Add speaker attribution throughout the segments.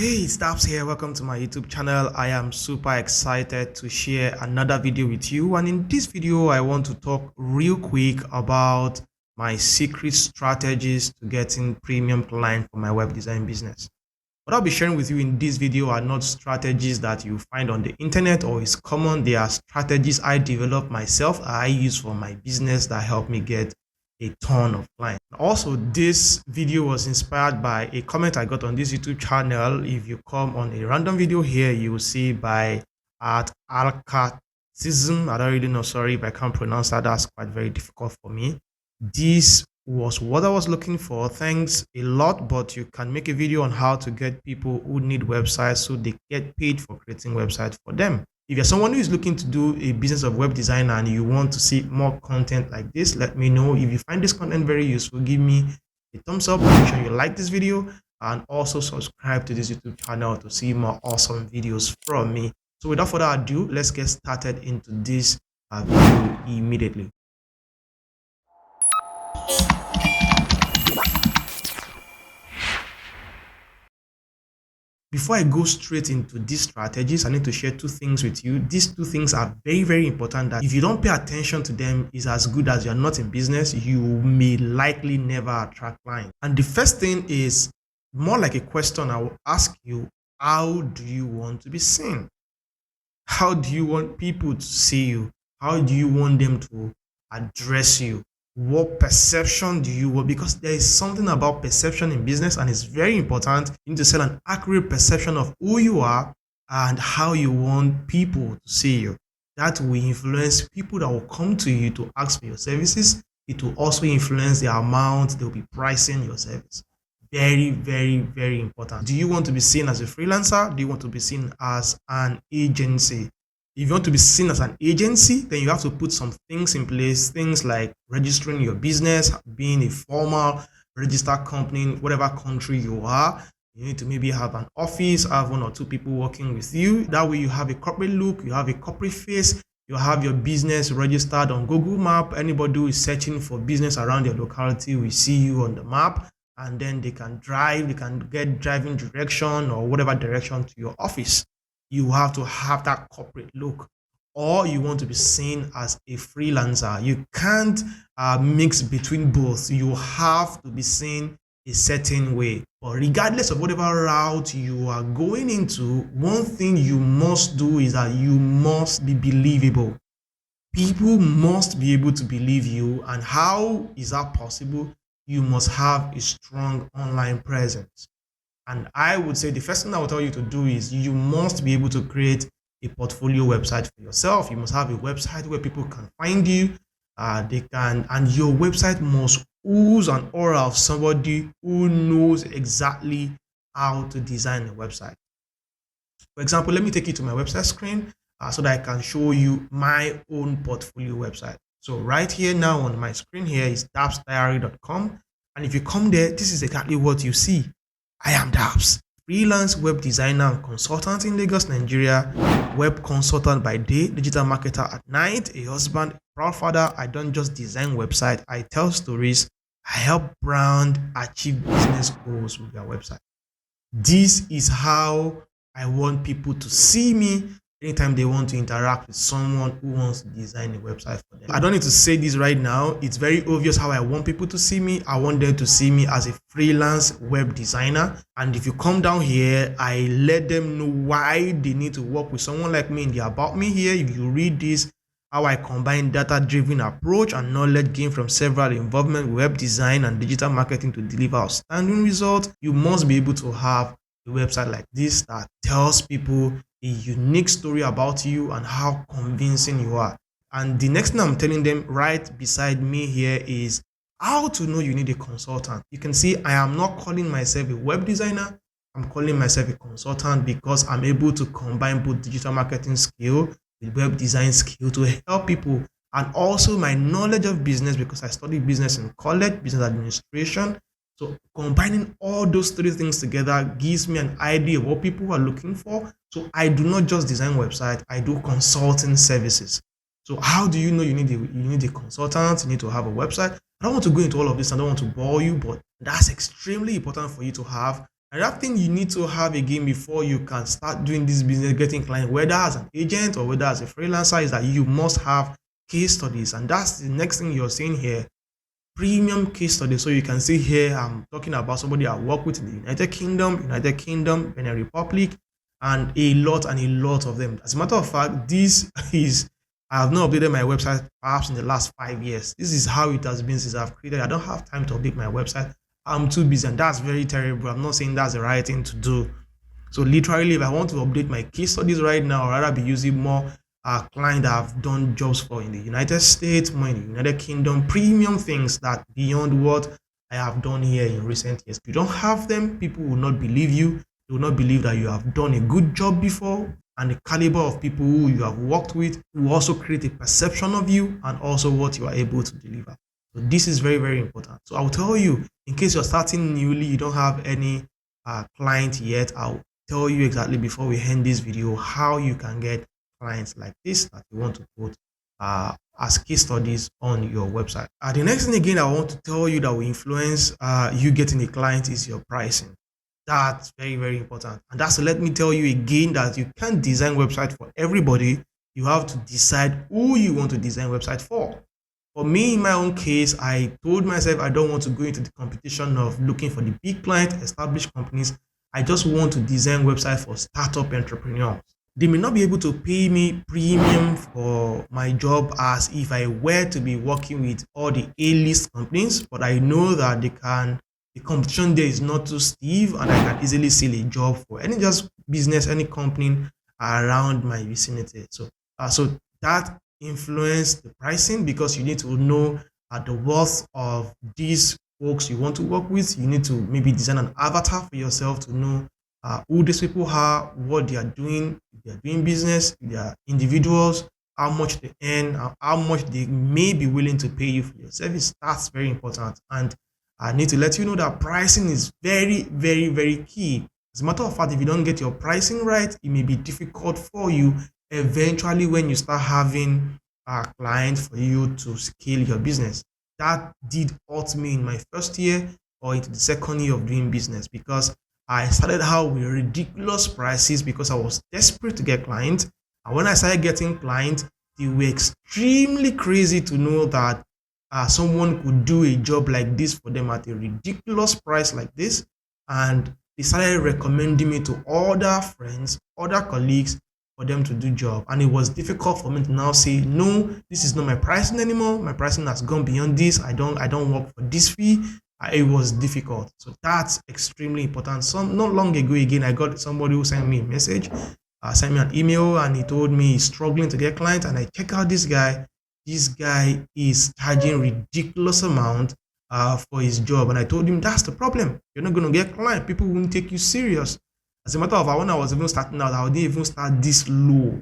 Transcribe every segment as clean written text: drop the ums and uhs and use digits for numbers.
Speaker 1: Hey, it's Daps here. Welcome to my YouTube channel. I am super excited to share another video with you. And in this video, I want to talk real quick about my secret strategies to getting premium clients for my web design business. What I'll be sharing with you in this video are not strategies that you find on the internet or is common. They are strategies I developed myself, I use for my business that help me get a ton of clients. Also, this video was inspired by a comment I got on this YouTube channel. If you come on a random video here, you will see by at Alcatism. I don't really know, sorry if I can't pronounce that. That's quite very difficult for me. This was what I was looking for. Thanks a lot, but you can make a video on how to get people who need websites so they get paid for creating websites for them. If you're someone who is looking to do a business of web design and you want to see more content like this, let me know. If you find this content very useful, give me a thumbs up, make sure you like this video, and also subscribe to this YouTube channel to see more awesome videos from me. So without further ado, let's get started into this video immediately. Before I go straight into these strategies, I need to share two things with you. These two things are very, very important that if you don't pay attention to them, is as good as you're not in business, you may likely never attract clients. And the first thing is more like a question I will ask you. How do you want to be seen? How do you want people to see you? How do you want them to address you? What perception do you want? Because there is something about perception in business, and it's very important. You need to sell an accurate perception of who you are and how you want people to see you. That will influence people that will come to you to ask for your services. It will also influence the amount they'll be pricing your service. Very, very, very important. Do you want to be seen as a freelancer? Do you want to be seen as an agency? If you want to be seen as an agency, then you have to put some things in place, things like registering your business, being a formal registered company in whatever country you are. You need to maybe have an office, have one or two people working with you. That way you have a corporate look, you have a corporate face, you have your business registered on Google Map. Anybody who is searching for business around your locality will see you on the map, and then they can get driving direction or whatever direction to your office. You have to have that corporate look. Or you want to be seen as a freelancer. You can't mix between both. You have to be seen a certain way. But regardless of whatever route you are going into, one thing you must do is that you must be believable. People must be able to believe you. And how is that possible? You must have a strong online presence. And I would say the first thing I will tell you to do is you must be able to create a portfolio website for yourself. You must have a website where people can find you. And your website must ooze an aura of somebody who knows exactly how to design a website. For example, let me take you to my website screen so that I can show you my own portfolio website. So right here now on my screen here is dapsdiary.com. And if you come there, this is exactly what you see. I am Daps, freelance web designer and consultant in Lagos, Nigeria, web consultant by day, digital marketer at night, a husband, a proud father. I don't just design websites, I tell stories. I help brand achieve business goals with their website. This is how I want people to see me anytime they want to interact with someone who wants to design a website for them. I don't need to say this right now. It's very obvious how I want people to see me. I want them to see me as a freelance web designer. And if you come down here, I let them know why they need to work with someone like me in the About Me here. If you read this, how I combine data-driven approach and knowledge gained from several involvement with web design and digital marketing to deliver outstanding results, you must be able to have a website like this that tells people a unique story about you and how convincing you are. And the next thing I'm telling them right beside me here is how to know you need a consultant. You can see I am not calling myself a web designer. I'm calling myself a consultant because I'm able to combine both digital marketing skill with web design skill to help people, and also my knowledge of business because I studied business in college, business administration. So combining all those three things together gives me an idea of what people are looking for. So I do not just design websites, I do consulting services. So how do you know you need a consultant, you need to have a website? I don't want to go into all of this, I don't want to bore you, but that's extremely important for you to have. Another thing you need to have again before you can start doing this business, getting clients, whether as an agent or whether as a freelancer, is that you must have case studies. And that's the next thing you're saying here, premium case study. So you can see here, I'm talking about somebody I work with in the United Kingdom, Benin Republic, and a lot of them. As a matter of fact, this is, I have not updated my website perhaps in the last 5 years. This is how it has been since I've created. I don't have time to update my website. I'm too busy, and that's very terrible. I'm not saying that's the right thing to do. So literally, if I want to update my case studies right now, I'd rather be using more clients that I've done jobs for in the United States, more in the United Kingdom, premium things that beyond what I have done here in recent years. If you don't have them, people will not believe you. They will not believe that you have done a good job before, and the caliber of people who you have worked with will also create a perception of you and also what you are able to deliver. So this is very, very important. So I'll tell you, in case you're starting newly, you don't have any client yet, I'll tell you exactly before we end this video how you can get clients like this that you want to put as case studies on your website. The next thing again I want to tell you that will influence you getting a client is your pricing. That's very, very important. And that's to let me tell you again that you can't design website for everybody. You have to decide who you want to design website for. For me, in my own case, I told myself I don't want to go into the competition of looking for the big client, established companies. I just want to design website for startup entrepreneurs. They may not be able to pay me premium for my job as if I were to be working with all the A-list companies, but I know that the competition there is not too stiff, and I can easily seal a job for any just business, any company around my vicinity. So that influence the pricing, because you need to know the worth of these folks you want to work with. You need to maybe design an avatar for yourself to know who these people are, what they are doing, if they are doing business, if they are individuals, how much they earn, how much they may be willing to pay you for your service. That's very important. And I need to let you know that pricing is very, very, very key. As a matter of fact, if you don't get your pricing right, it may be difficult for you eventually when you start having a client for you to scale your business. That did hurt me in my first year or into the second year of doing business, because I started out with ridiculous prices because I was desperate to get clients. And when I started getting clients, they were extremely crazy to know that someone could do a job like this for them at a ridiculous price like this. And they started recommending me to other friends, other colleagues for them to do job. And it was difficult for me to now say, no, this is not my pricing anymore. My pricing has gone beyond this. I don't work for this fee. It was difficult. So that's extremely important. Not long ago again, I got somebody who sent me a message, sent me an email, and he told me he's struggling to get clients. And I check out this guy. This guy is charging ridiculous amount for his job. And I told him that's the problem. You're not going to get clients. People won't take you serious. As a matter of fact, when I was even starting out, I didn't even start this low.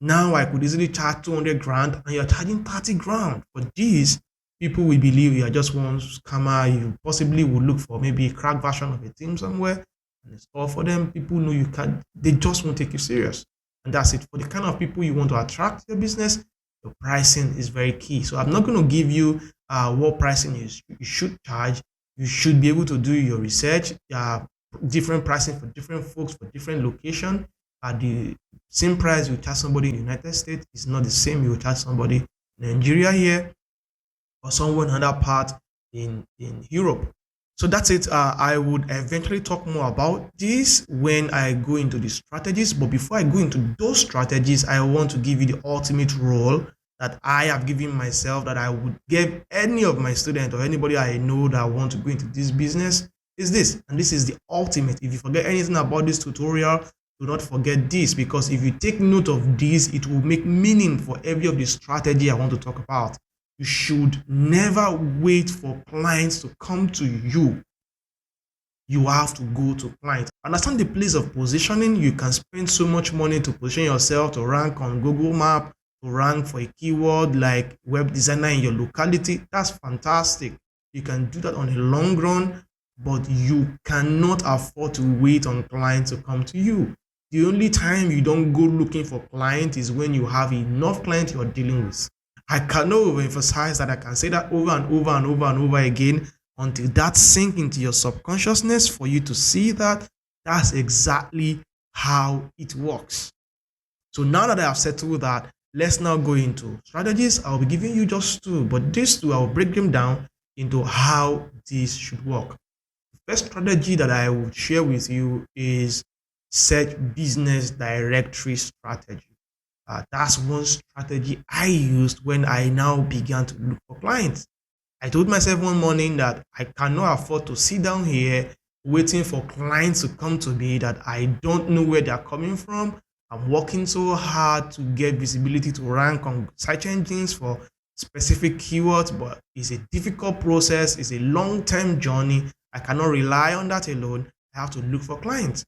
Speaker 1: Now I could easily charge 200 grand, and you're charging 30 grand for this. People will believe you are just one scammer. You possibly will look for maybe a crack version of a team somewhere and install for them. People know you can't, they just won't take you serious. And that's it. For the kind of people you want to attract to your business, your pricing is very key. So I'm not going to give you what pricing is you should charge. You should be able to do your research. Different pricing for different folks for different location. The same price you charge somebody in the United States is not the same you charge somebody in Nigeria here, or someone in another part in Europe. So that's it. I would eventually talk more about this when I go into the strategies. But before I go into those strategies, I want to give you the ultimate role that I have given myself, that I would give any of my students or anybody I know that want to go into this business, is this. And this is the ultimate. If you forget anything about this tutorial, do not forget this, because if you take note of this, it will make meaning for every of the strategy I want to talk about. You should never wait for clients to come to you. You have to go to clients. Understand the place of positioning. You can spend so much money to position yourself, to rank on Google Map, to rank for a keyword like web designer in your locality. That's fantastic. You can do that on a long run, but you cannot afford to wait on clients to come to you. The only time you don't go looking for clients is when you have enough clients you're dealing with. I cannot overemphasize that. I can say that over and over and over and over again. until that sink into your subconsciousness for you to see that that's exactly how it works. So now that I have settled that, let's now go into strategies. I'll be giving you just two, but these two, I'll break them down into how this should work. The first strategy that I will share with you is set business directory strategy. That's one strategy I used when I now began to look for clients. I told myself one morning that I cannot afford to sit down here waiting for clients to come to me that I don't know where they're coming from. I'm working so hard to get visibility to rank on search engines for specific keywords, but it's a difficult process. It's a long-term journey. I cannot rely on that alone. I have to look for clients.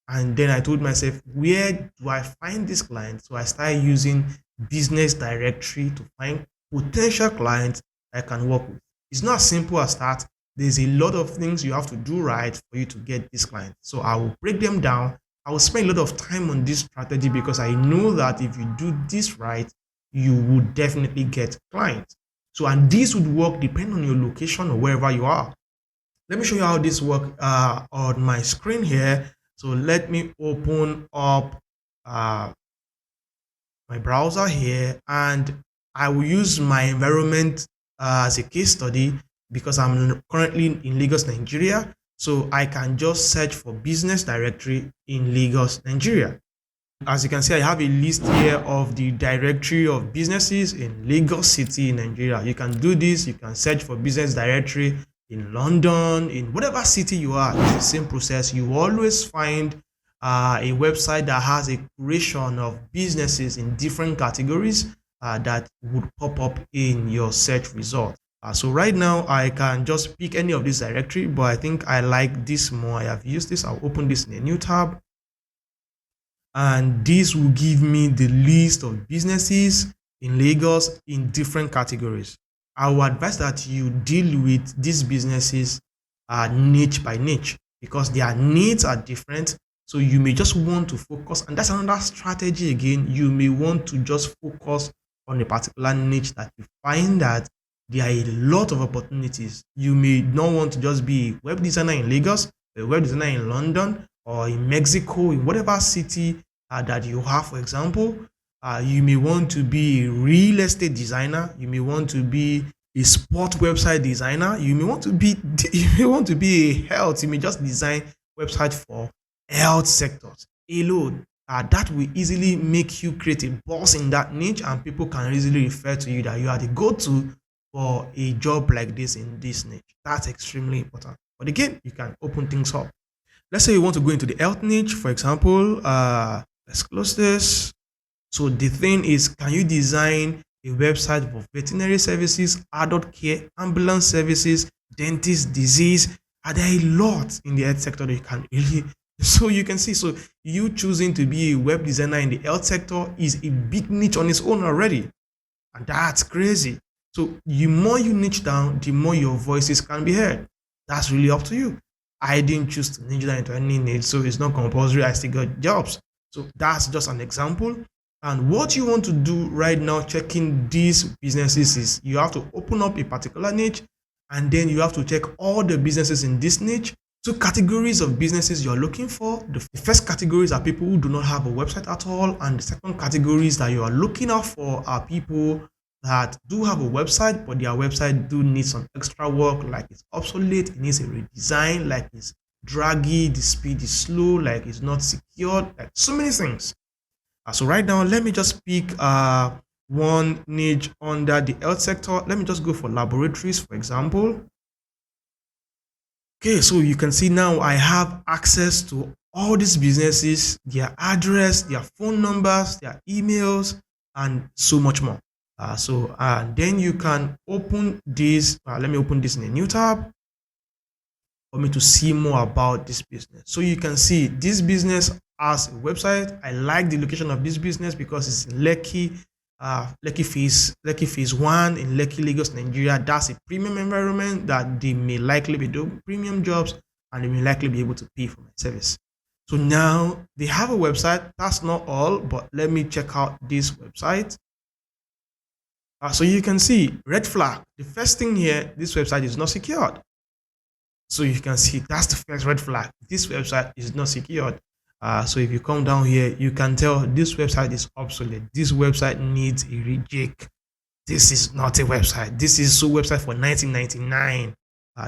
Speaker 1: And then I told myself, where do I find this client? So I started using business directory to find potential clients I can work with. It's not as simple as that. There's a lot of things you have to do right for you to get this client. So I will break them down. I will spend a lot of time on this strategy because I know that if you do this right, you would definitely get clients. So, and this would work depending on your location or wherever you are. Let me show you how this works on my screen here. So let me open up uh, my browser here, and I will use my environment as a case study because I'm currently in Lagos, Nigeria. So I can just search for business directory in Lagos, Nigeria. As you can see, I have a list here of the directory of businesses in Lagos City in Nigeria. You can do this. You can search for business directory in London, in whatever city you are. It's the same process. You always find a website that has a curation of businesses in different categories that would pop up in your search result. So right now, I can just pick any of this directory, but I think I like this more. I have used this. I'll open this in a new tab. And this will give me the list of businesses in Lagos in different categories. I will advise that you deal with these businesses niche by niche because their needs are different. So you may just want to focus, and that's another strategy again. You may want to just focus on a particular niche that you find that there are a lot of opportunities. You may not want to just be a web designer in Lagos, a web designer in London, or in Mexico, in whatever city that you have. For example, you may want to be a real estate designer. You may want to be a sport website designer. You may want to be you may want to be a health. You may just design website for health sectors alone. That will easily make you create a buzz in that niche, and people can easily refer to you that you are the go-to for a job like this in this niche. That's extremely important. But again, you can open things up. Let's say you want to go into the health niche, for example. Let's close this. So the thing is, can you design a website for veterinary services, adult care, ambulance services, dentist, disease? Are there a lot in the health sector that you can really? So you can see, so you choosing to be a web designer in the health sector is a big niche on its own already. And that's crazy. So the more you niche down, the more your voices can be heard. That's really up to you. I didn't choose to niche down into any niche, so it's not compulsory. I still got jobs. So that's just an example. And what you want to do right now, checking these businesses, is you have to open up a particular niche, and then you have to check all the businesses in this niche. Two categories of businesses you're looking for. The first categories are people who do not have a website at all, and the second categories that you are looking out for are people that do have a website, but their website do need some extra work, like it's obsolete, it needs a redesign, like it's draggy, the speed is slow, like it's not secured, like so many things. So right now, let me just pick one niche under the health sector. Let me just go for laboratories, for example. Okay, so you can see now I have access to all these businesses, their address, their phone numbers, their emails, and so much more. Then you can open this. Let me open this in a new tab for me to see more about this business. So you can see this business has a website. I like the location of this business because it's in Lekki, Lekki Phase 1 in Lekki, Lagos, Nigeria. That's a premium environment that they may likely be doing premium jobs, and they may likely be able to pay for my service. So now they have a website. That's not all, but let me check out this website. So you can see red flag. The first thing here, this website is not secured. So you can see that's the first red flag. This website is not secured. So if you come down here, you can tell this website is obsolete. This website needs a reject. This is not a website. This is a website for 1999.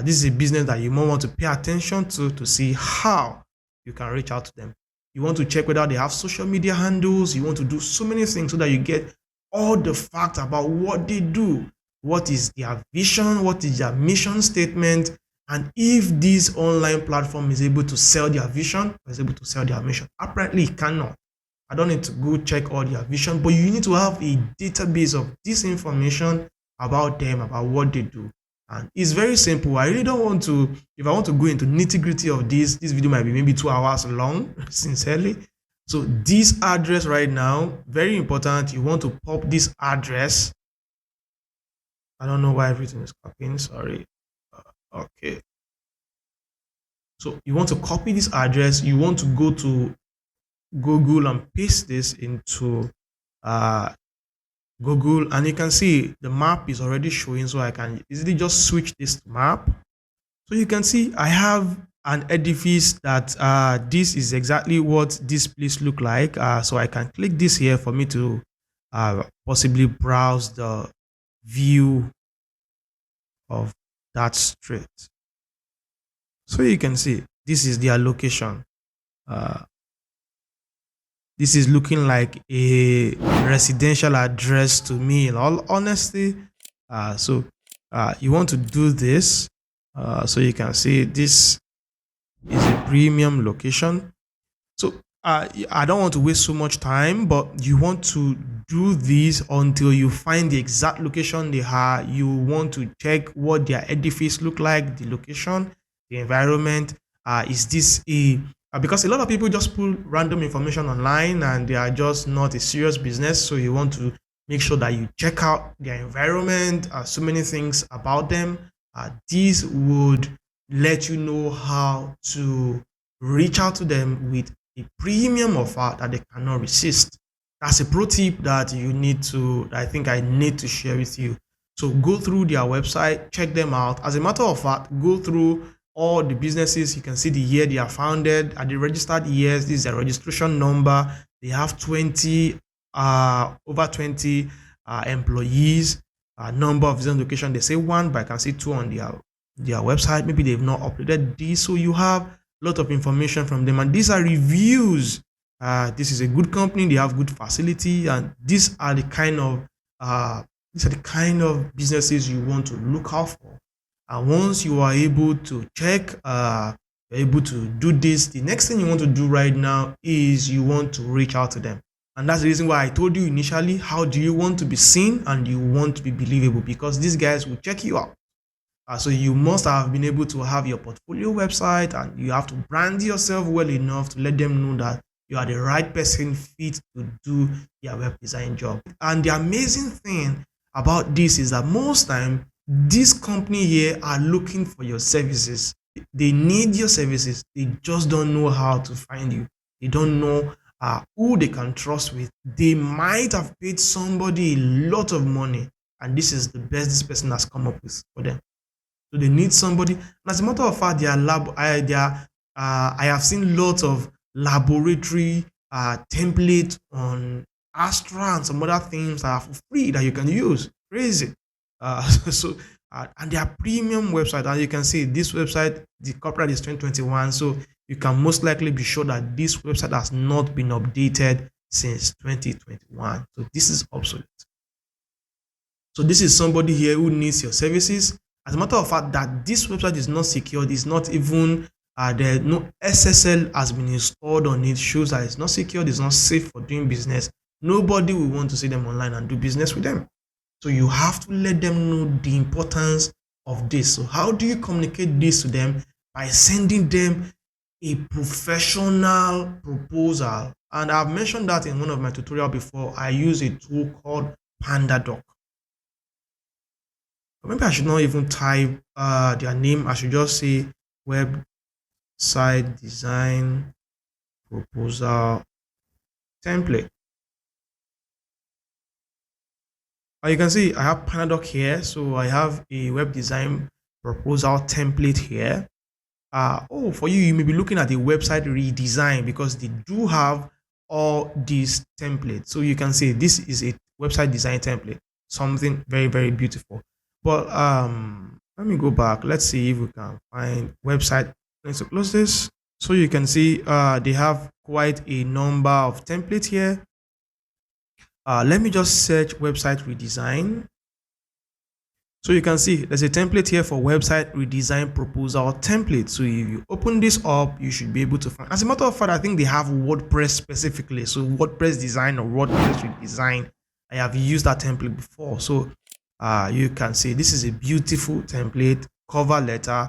Speaker 1: This is a business that you might want to pay attention to see how you can reach out to them. You want to check whether they have social media handles. You want to do so many things so that you get all the facts about what they do. What is their vision? What is their mission statement? And if this online platform is able to sell their vision or is able to sell their mission. Apparently, it cannot. I don't need to go check all their vision, but you need to have a database of this information about them, about what they do. And it's very simple. I really don't want to, if I want to go into nitty-gritty of this video might be maybe 2 hours long, sincerely. So this address right now, very important. You want to pop this address. I don't know why everything is copying, sorry. Okay. So you want to copy this address. You want to go to Google and paste this into Google, and you can see the map is already showing, so I can easily just switch this to map. So you can see I have an edifice that this is exactly what this place look like. So I can click this here for me to possibly browse the view of that street. So you can see this is their location. This is looking like a residential address to me, in all honesty. So you want to do this. So you can see this is a premium location. So I don't want to waste so much time, but you want to do this until you find the exact location they are. You want to check what their edifice look like, the location, the environment. Is this a because a lot of people just put random information online and they are just not a serious business. So you want to make sure that you check out their environment, so many things about them. These would let you know how to reach out to them with a premium offer that they cannot resist. That's a pro tip that you need to, I think I need to share with you. So go through their website, check them out. As a matter of fact, go through all the businesses. You can see the year they are founded, at the registered years. This is their registration number. They have 20 over 20 employees. Number of business location, they say one, but I can see two on their website. Maybe they've not uploaded this, so you have a lot of information from them, and these are reviews. This is a good company, they have good facility, and these are the kind of businesses you want to look out for. And once you are able to check, you're able to do this, the next thing you want to do right now is you want to reach out to them. And that's the reason why I told you initially, how do you want to be seen and you want to be believable? Because these guys will check you out. So you must have been able to have your portfolio website, and you have to brand yourself well enough to let them know that you are the right person fit to do their web design job. And the amazing thing about this is that most time, this company here are looking for your services. They need your services. They just don't know how to find you. They don't know who they can trust with. They might have paid somebody a lot of money, and this is the best this person has come up with for them. So they need somebody. And as a matter of fact, I have seen lots of laboratory templates on Astra and some other things that are for free that you can use. Crazy. So and their premium website, and you can see this website, the copyright is 2021. So you can most likely be sure that this website has not been updated since 2021. So this is obsolete. So this is somebody here who needs your services. As a matter of fact, that this website is not secured, it's not even there, no SSL has been installed on it, shows that it's not secured, it's not safe for doing business. Nobody will want to see them online and do business with them. So you have to let them know the importance of this. So how do you communicate this to them? By sending them a professional proposal. And I've mentioned that in one of my tutorials before. I use a tool called PandaDoc. Maybe I should not even type their name. I should just say website design proposal template. You can see I have PandaDoc here. So I have a web design proposal template here. Oh, for you, you may be looking at a website redesign because they do have all these templates. So you can say this is a website design template, something very, very beautiful. But let me go back. Let's see if we can find website. Let's close this. So you can see they have quite a number of templates here. Let me just search website redesign. So you can see there's a template here for website redesign proposal template. So if you open this up, you should be able to find. As a matter of fact, I think they have WordPress specifically. So WordPress design or WordPress redesign, I have used that template before. So you can see this is a beautiful template, cover letter,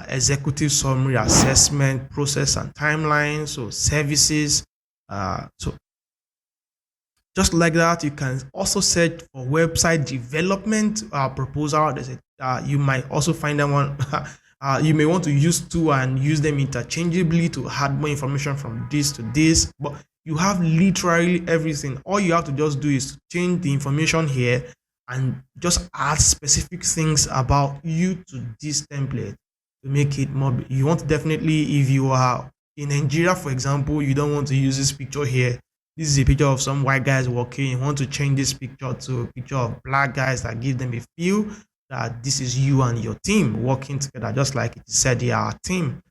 Speaker 1: executive summary, assessment, process and timeline, so services. So just like that, you can also search for website development proposal. You might also find that one. You may want to use two and use them interchangeably to add more information from this to this. But you have literally everything. All you have to just do is to change the information here and just add specific things about you to this template to make it more. You want to definitely, if you are in Nigeria, for example, you don't want to use this picture here. This is a picture of some white guys walking. You want to change this picture to a picture of black guys that give them a feel that this is you and your team working together, just like it said they are a team.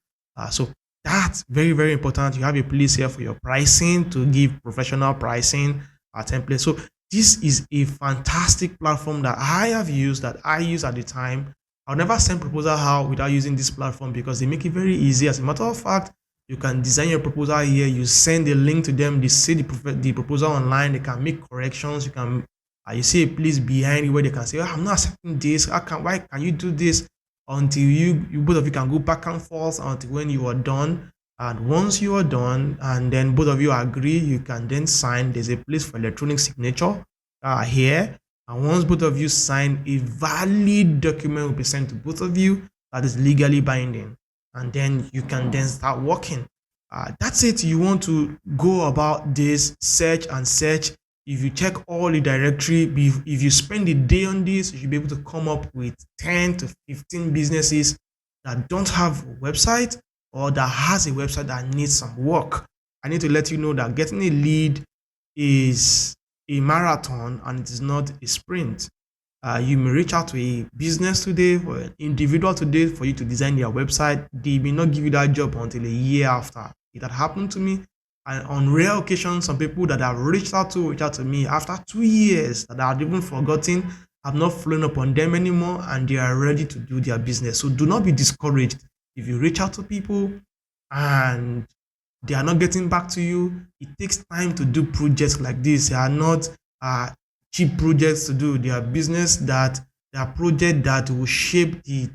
Speaker 1: So that's very, very important. You have a place here for your pricing to give professional pricing template. So this is a fantastic platform that I have used, that I use at the time. I'll never send proposal out without using this platform because they make it very easy. As a matter of fact, you can design your proposal here. You send a link to them. They see the proposal online. They can make corrections. You see a place behind it where they can say, oh, I'm not accepting this. Why can you do this? Until you both of you can go back and forth until when you are done. And once you are done, and then both of you agree, you can then sign. There's a place for electronic signature here. And once both of you sign, a valid document will be sent to both of you that is legally binding. And then you can then start working. That's it. You want to go about this, search and search. If you check all the directory, if you spend a day on this, you should be able to come up with 10 to 15 businesses that don't have a website or that has a website that needs some work. I need to let you know that getting a lead is a marathon and it is not a sprint. You may reach out to a business today or an individual today for you to design their website. They may not give you that job until a year after. It had happened to me. And on rare occasions, some people that I've reached out to me after 2 years that I've even forgotten, have not flown up on them anymore, and they are ready to do their business. So do not be discouraged if you reach out to people and they are not getting back to you. It takes time to do projects like this. They are not cheap projects to do. They are projects that will shape the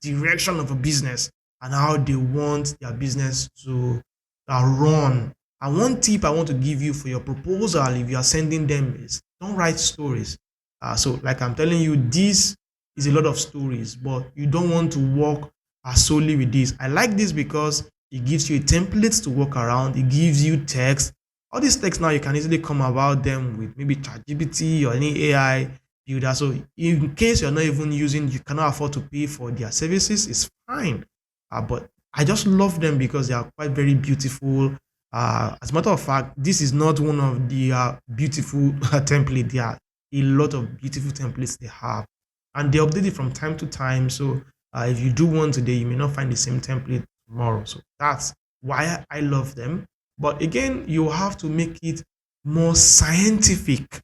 Speaker 1: direction of a business and how they want their business to run. And one tip I want to give you for your proposal, if you are sending them, is don't write stories. So, like I'm telling you, this is a lot of stories, but you don't want to work solely with this. I like this because it gives you a template to work around. It gives you text. All these texts now, you can easily come about them with maybe ChatGPT or any AI builder. So, in case you're not even using, you cannot afford to pay for their services, it's fine. But I just love them because they are quite very beautiful. As a matter of fact, this is not one of the beautiful templates. There are a lot of beautiful templates they have, and they update it from time to time. So if you do one today, you may not find the same template tomorrow. So that's why I love them. But again, you have to make it more scientific.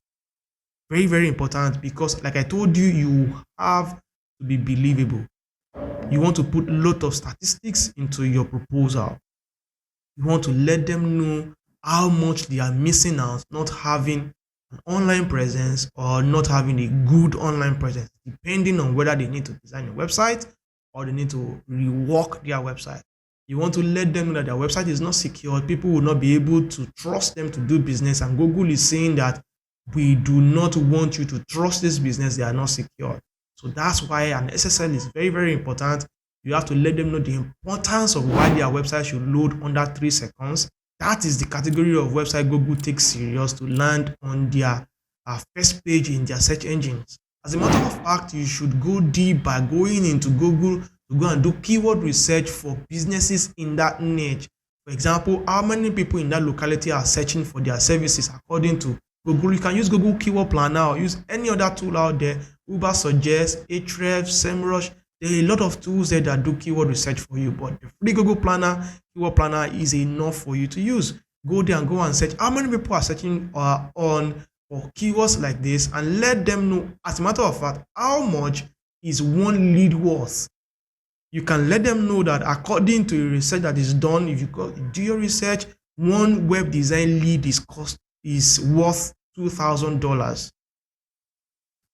Speaker 1: Very, very important because, like I told you, you have to be believable. You want to put a lot of statistics into your proposal. You want to let them know how much they are missing out not having an online presence or not having a good online presence, depending on whether they need to design a website or they need to rework their website. You want to let them know that their website is not secure. People will not be able to trust them to do business. And Google is saying that we do not want you to trust this business. They are not secure. So that's why an SSL is very, very important. You have to let them know the importance of why their website should load under 3 seconds. That is the category of website Google takes serious to land on their first page in their search engines. As a matter of fact, you should go deep by going into Google to go and do keyword research for businesses in that niche. For example, how many people in that locality are searching for their services according to Google? You can use Google Keyword Planner or use any other tool out there. Uber Suggest, Ahrefs, SEMrush. There are a lot of tools there that do keyword research for you, but the free Google Planner, Keyword Planner is enough for you to use. Go there and go and search how many people are searching on for keywords like this, and let them know, as a matter of fact, how much is one lead worth. You can let them know that according to a research that is done, if you do your research, one web design lead is worth $2,000.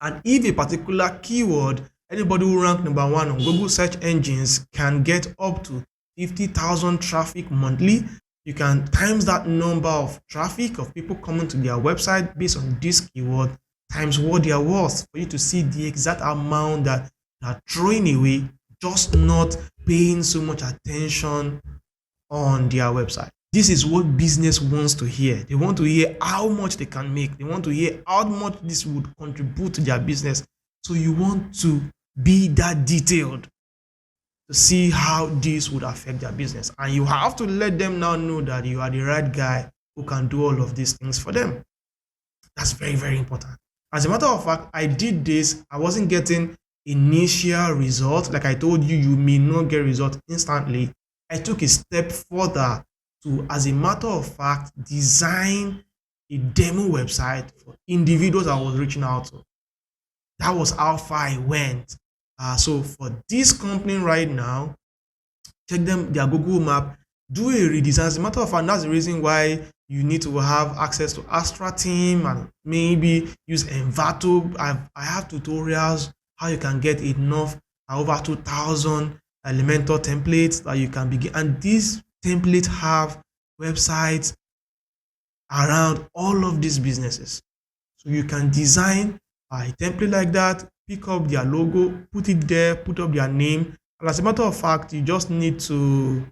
Speaker 1: And if a particular keyword, anybody who rank number one on Google search engines can get up to 50,000 traffic monthly, you can times that number of traffic of people coming to their website based on this keyword times what they are worth, for you to see the exact amount that they're throwing away, just not paying so much attention on their website. This is what business wants to hear. They want to hear how much they can make. They want to hear how much this would contribute to their business. So you want to be that detailed to see how this would affect their business. And you have to let them now know that you are the right guy who can do all of these things for them. That's very, very important. As a matter of fact, I did this. I wasn't getting initial results. Like I told you, you may not get results instantly. I took a step further to, as a matter of fact, design a demo website for individuals I was reaching out to. That was how far I went. So for this company right now, check their Google Map, do a redesign. As a matter of fact, that's the reason why you need to have access to Astra Team and maybe use Envato. I have tutorials how you can get enough over 2,000 Elementor templates that you can begin. And these templates have websites around all of these businesses. So you can design a template like that, pick up their logo, put it there, put up their name. And as a matter of fact, you just need to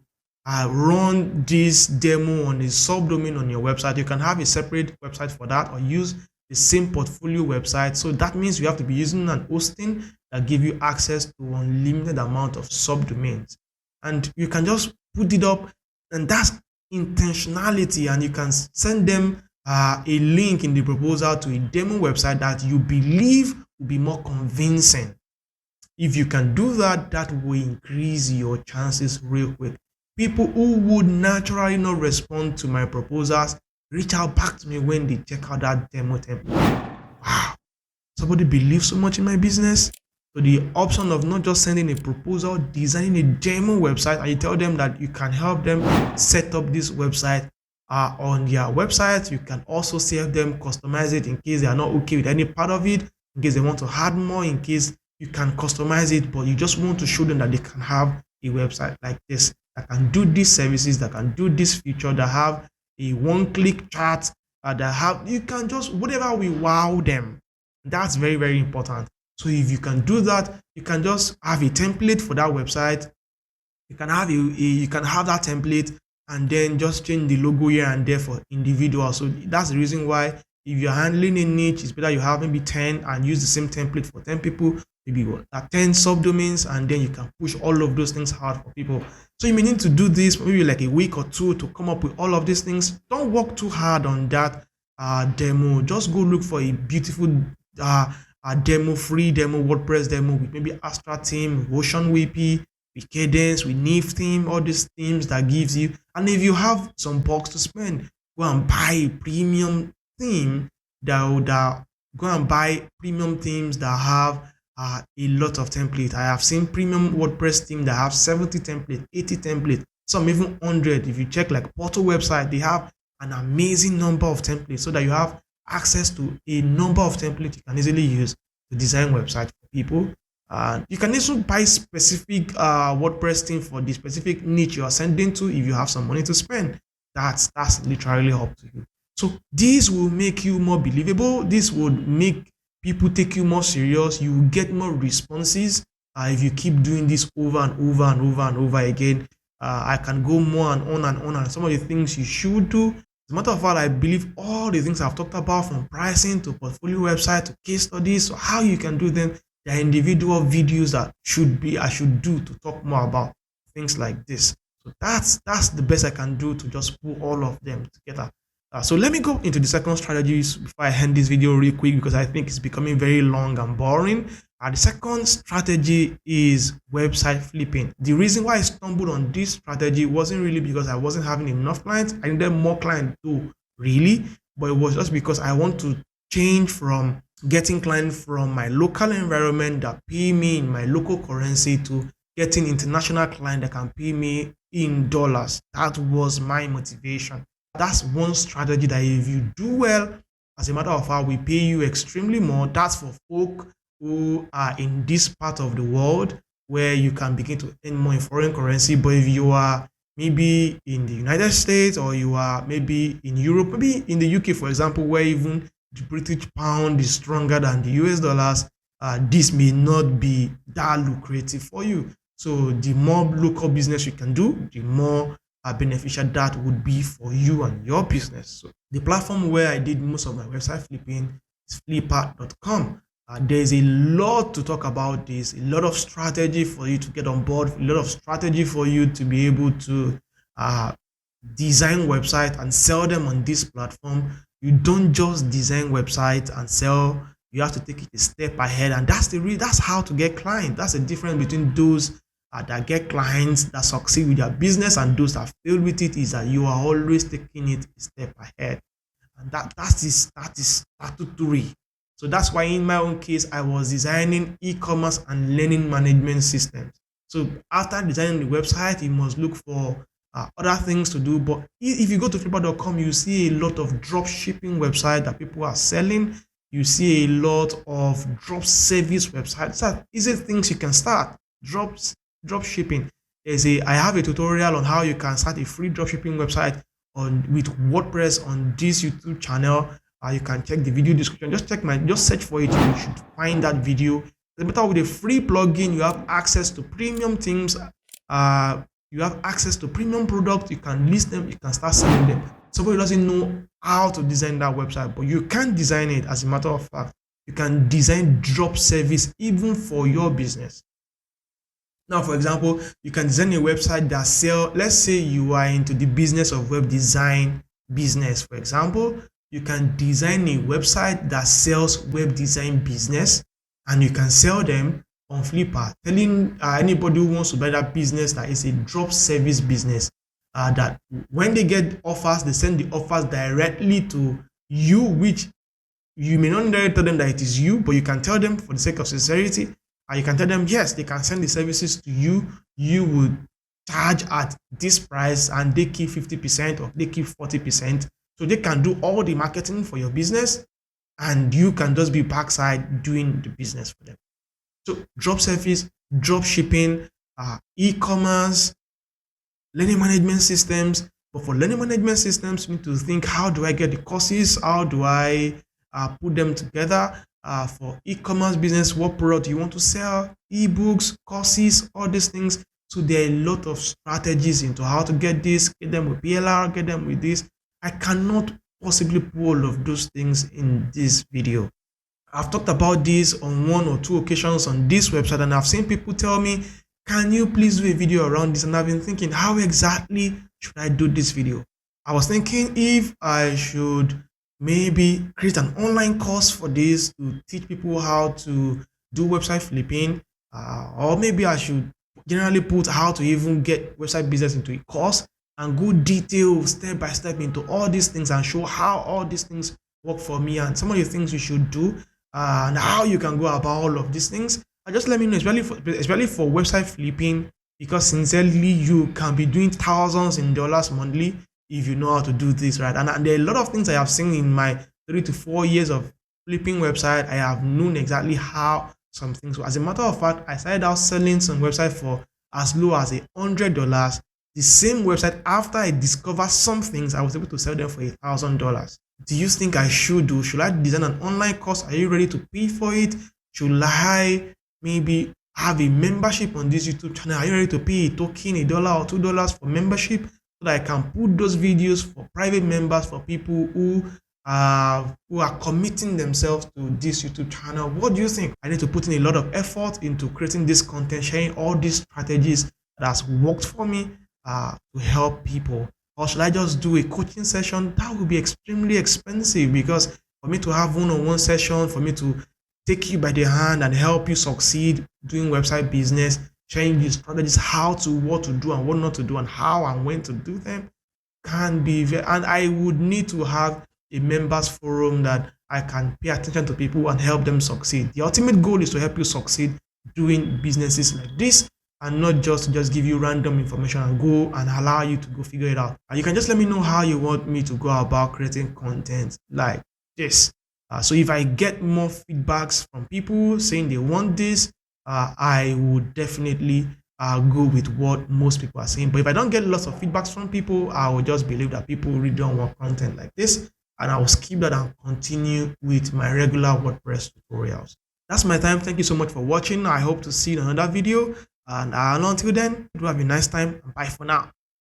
Speaker 1: run this demo on a subdomain on your website. You can have a separate website for that or use the same portfolio website. So that means you have to be using an hosting that give you access to unlimited amount of subdomains. And you can just put it up, and that's intentionality. And you can send them a link in the proposal to a demo website that you believe will be more convincing. If you can do that, that will increase your chances real quick. People who would naturally not respond to my proposals reach out back to me when they check out that demo template. Wow, somebody believes so much in my business. So the option of not just sending a proposal, designing a demo website, and you tell them that you can help them set up this website on their website. You can also help them customize it in case they are not okay with any part of it, in case they want to add more, in case you can customize it, but you just want to show them that they can have a website like this that can do these services, that can do this feature, that have a one-click chat, that have, you can just, whatever will wow them. That's very, very important. So if you can do that, you can just have a template for that website. You can have you can have that template and then just change the logo here and there for individuals. So that's the reason why if you're handling a niche, it's better you have maybe 10 and use the same template for 10 people, maybe 10 subdomains, and then you can push all of those things out for people. So you may need to do this maybe like a week or two to come up with all of these things. Don't work too hard on that demo. Just go look for a beautiful demo, free demo, WordPress demo with maybe Astra Team, Ocean WP, with Cadence, with Nif theme, all these themes that gives you. And if you have some bucks to spend, go and buy a premium theme go and buy premium themes that have a lot of templates. I have seen premium WordPress theme that have 70 templates, 80 templates, some even 100. If you check like Portal website, they have an amazing number of templates so that you have access to a number of templates you can easily use to design websites for people. You can also buy specific WordPress theme for the specific niche you are sending to if you have some money to spend. That's literally up to you. So this will make you more believable. This would make people take you more serious. You will get more responses if you keep doing this over and over and over and over again. I can go more and on and on, and some of the things you should do. As a matter of fact, I believe all the things I've talked about, from pricing to portfolio website to case studies, so how you can do them, There are individual videos that I should do to talk more about things like this. So that's the best I can do to just pull all of them together. So let me go into the second strategies before I end this video real quick, because I think it's becoming very long and boring. The second strategy is website flipping. The reason why I stumbled on this strategy wasn't really because I wasn't having enough clients. I needed more clients too, really, but it was just because I want to change from getting clients from my local environment that pay me in my local currency to getting international clients that can pay me in dollars. That was my motivation. That's one strategy that if you do well, as a matter of fact, we pay you extremely more. That's for folk who are in this part of the world where you can begin to earn more in foreign currency. But if you are maybe in the United States, or you are maybe in Europe, maybe in the UK, for example, where even the British pound is stronger than the US dollars, this may not be that lucrative for you. So the more local business you can do, the more beneficial that would be for you and your business. So the platform where I did most of my website flipping is flipper.com. There's a lot to talk about this, a lot of strategy for you to get on board, a lot of strategy for you to be able to design websites and sell them on this platform. You don't just design websites and sell. You have to take it a step ahead, and that's how to get clients. That's the difference between those that get clients that succeed with their business and those that fail with it, is that you are always taking it a step ahead. And that is statutory. So that's why in my own case, I was designing e-commerce and learning management systems. So after designing the website, you must look for other things to do. But if you go to flipper.com, you see a lot of drop shipping websites that people are selling. You see a lot of drop service websites. So easy things you can start. Drop shipping. I have a tutorial on how you can start a free drop shipping website with WordPress on this YouTube channel. You can check the video description. Just search for it. You should find that video. The matter with a free plugin, you have access to premium themes. You have access to premium products. You can list them. You can start selling them. Somebody doesn't know how to design that website, but you can design it. As a matter of fact, you can design drop service even for your business. Now, for example, you can design a website that sells. Let's say you are into the business of web design business. For example, you can design a website that sells web design business, and you can sell them on Flipper, telling anybody who wants to buy that business that is a drop service business, that when they get offers, they send the offers directly to you, which you may not directly tell them that it is you, but you can tell them for the sake of sincerity. You can tell them, yes, they can send the services to you. You would charge at this price, and they keep 50% or they keep 40%. So they can do all the marketing for your business, and you can just be backside doing the business for them. So drop service, drop shipping, e-commerce, learning management systems. But for learning management systems, you need to think, how do I get the courses? How do I put them together? For e-commerce business, what product you want to sell, ebooks, courses, all these things. So there are a lot of strategies into how to get this, get them with PLR, get them with this. I cannot possibly put all of those things in this video. I've talked about this on 1 or 2 occasions on this website, and I've seen people tell me, can you please do a video around this? And I've been thinking, how exactly should I do this video? I was thinking if I should maybe create an online course for this to teach people how to do website flipping, or maybe I should generally put how to even get website business into a course and go detail step by step into all these things and show how all these things work for me and some of the things you should do, and how you can go about all of these things. Just let me know, especially for website flipping, because sincerely you can be doing thousands in dollars monthly if you know how to do this right. And there are a lot of things I have seen in my 3 to 4 years of flipping website. I have known exactly how some things work. As a matter of fact, I started out selling some website for as low as $100. The same website, after I discovered some things, I was able to sell them for $1,000. Do you think I should do? Should I design an online course? Are you ready to pay for it? Should I maybe have a membership on this YouTube channel? Are you ready to pay a token, $1 or $2 for membership, so that I can put those videos for private members, for people who who are committing themselves to this YouTube channel. What do you think? I need to put in a lot of effort into creating this content, sharing all these strategies that has worked for me to help people. Or should I just do a coaching session? That would be extremely expensive, because for me to have one-on-one session, for me to take you by the hand and help you succeed doing website business, sharing these strategies, how to, what to do and what not to do, and how and when to do them, can be very, and I would need to have a members forum that I can pay attention to people and help them succeed. The ultimate goal is to help you succeed doing businesses like this, and not just to just give you random information and go and allow you to go figure it out. And you can just let me know how you want me to go about creating content like this. So if I get more feedbacks from people saying they want this, I would definitely go with what most people are saying. But if I don't get lots of feedbacks from people, I will just believe that people really don't want content like this, and I will skip that and continue with my regular WordPress tutorials. That's my time. Thank you so much for watching. I hope to see you in another video. And until then, do have a nice time. Bye for now.